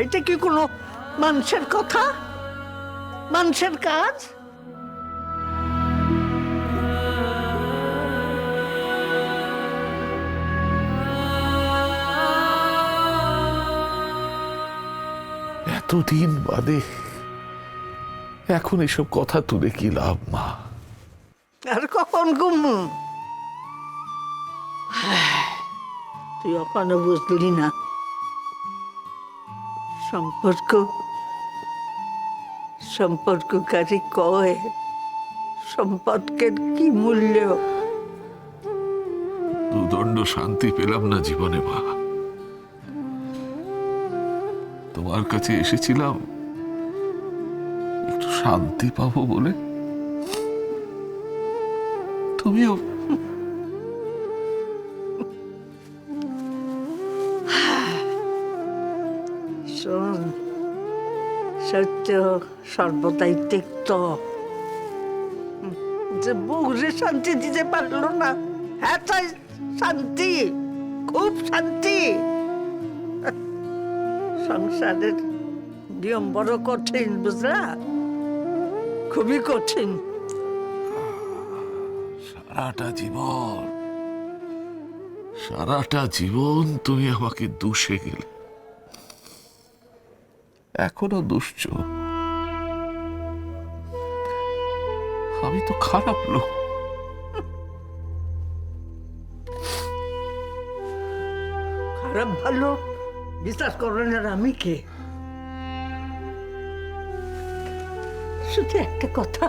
এটা কি কোনো মানুষের কথা, মানুষের কাজ? এতদিন বাদে এখন এসব কথা তুলে কি লাভ মা? আর কখন ঘুমু? তুই এখনো বুঝলি না সম্পর্ককারী কয় সম্পর্কের কি মূল্য। দুদণ্ড শান্তি পেলাম না জীবনে মা। তোমার কাছে এসেছিলাম একটু শান্তি পাবো বলে, তুমিও শোন, সত্য সর্বদাই তিক্ত। যে বউরে শান্তি দিতে পারলো না, এটাই শান্তি, খুব শান্তি। সংসারের নিয়ম বড় কঠিন, বুঝলা? খুবই কঠিন। সারাটা জীবন তুমি আমাকে দুষে গেলে, এখনো দুষছো। আমি তো খারাপ লোক। খারাপ ভালো বিচার করেন আর আমি কে? শুধু একটা কথা,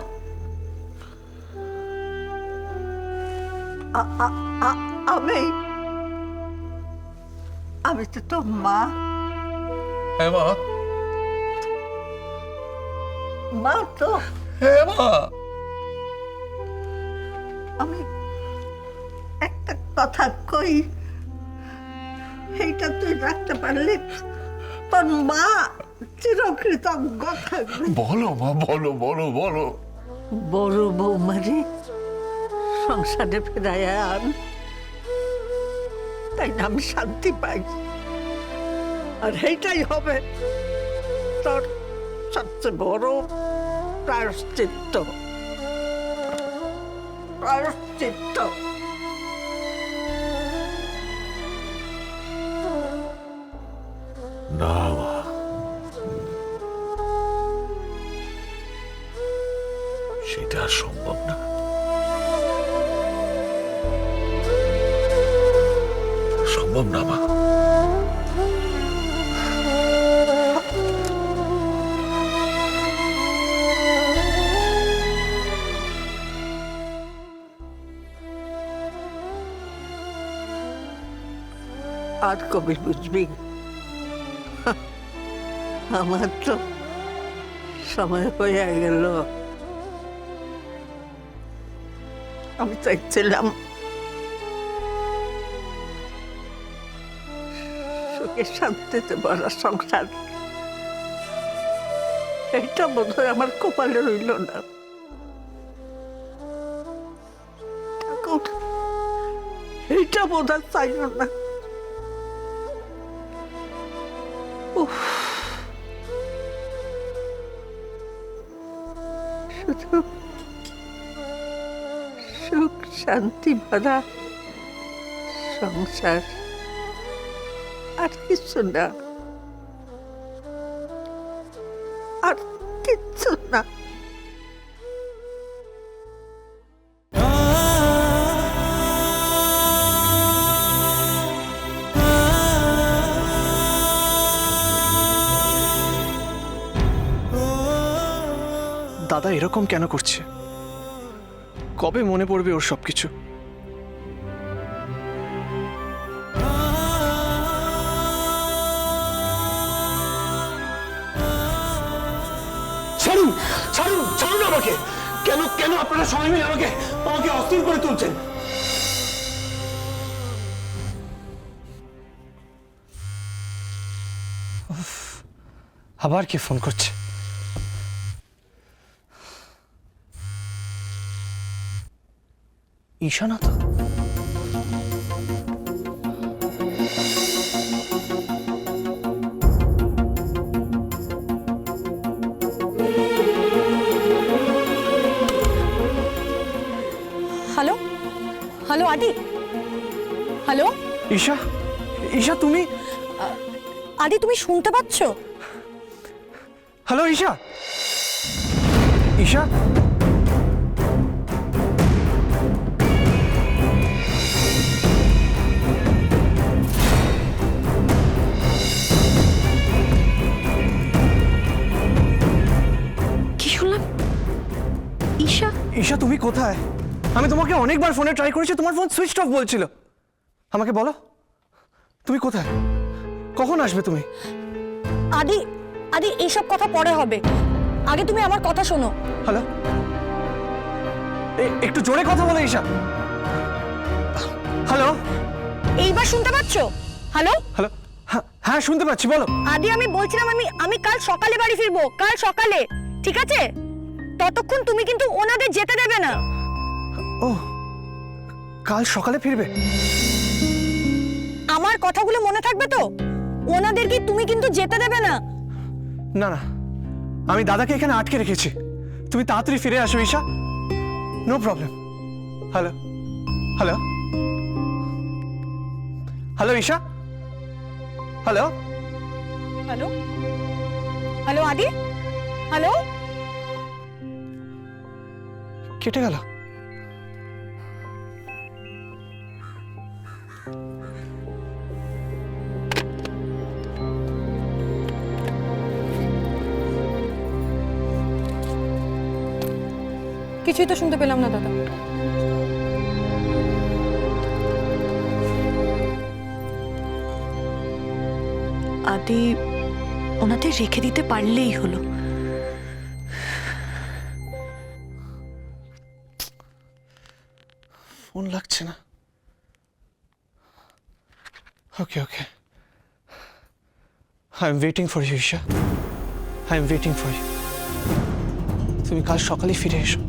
আমি তো তোর মা। মা তো আমি একটা কথা কই, এইটা তুই রাখতে পারলি তোর মা চিরকৃতজ্ঞ থাকবে। বলো মা, বলো বলো বলো। বড় বৌমারি সংসারে ফেরায় আন, তাই না আমি শান্তি পাই। আর এইটাই হবে তোর সবচেয়ে বড় প্রায়শ্চিত্ত। প্রায়শ্চিত্ত না মা, সেটা আর সম্ভব না। সম্ভব না মা। আর কবে বুঝবি? আমার তো সময় হয়ে গেল। আমি চাইছিলাম সুখে শান্তিতে ভরা সংসার, এইটা বোধ হয় আমার কপালে রইল না। ঠাকুর এইটা বোধ হয় চাইল না। শুধু সুখ শান্তি ভরা সংসার, আর কিছু না, আর কিচ্ছু না। দাদা এরকম কেন করছে? কবে মনে পড়বে ওর সবকিছু? ছাড়ুন ছাড়ুন ছাড়ুন আমাকে! কেন কেন আপনারা সবাই মিলে আমাকে আমাকে অস্থির করে তুলছেন? আবার কে ফোন করছে? ঈশানা তো। আদি, হ্যালো ঈশা, ঈশা তুমি? আদি, তুমি শুনতে পাচ্ছ? হ্যালো ঈশা, ঈশা? কি শুনলাম? ঈশা? ঈশা তুমি কোথায়? আমি তোমাকে অনেকবার ফোনে ট্রাই করেছি, তোমার ফোন সুইচ অফ বলছিল। আমাকে বলো তুমি কোথায়, কখন আসবে তুমি? আদি, আদি এইসব কথা পরে হবে, আগে তুমি আমার কথা শোনো। হ্যালো, একটু জোরে কথা বলো ঈশা। হ্যালো, এইবার শুনতে পাচ্ছ? হ্যালো হ্যালো, হ্যাঁ শুনতে পাচ্ছি, বলো। আদি, আমি বলছিলাম আমি কাল সকালে বাড়ি ফিরবো, কাল সকালে, ঠিক আছে? ততক্ষণ তুমি কিন্তু ওনাদের যেতে দেবে না। ও, কাল সকালে ফিরবে? আমার কথাগুলো মনে থাকবে তো? ওনাদেরকে তুমি কিন্তু যেতে দেবে না। না না, আমি দাদাকে এখানে আটকে রেখেছি, তুমি তাড়াতাড়ি ফিরে আসো Isha, no problem. Hello, hello, hello Isha, hello, hello, hello Adi, hello. কেটে গেল। কিছুই তো শুনতে পেলাম না দাদা। আদি ওনাদের রেখে দিতে পারলেই হলো। ফোন লাগছে না। Okay okay, I am waiting for you Isha, I am waiting for you. তুমি কাল সকালে ফিরে এসো।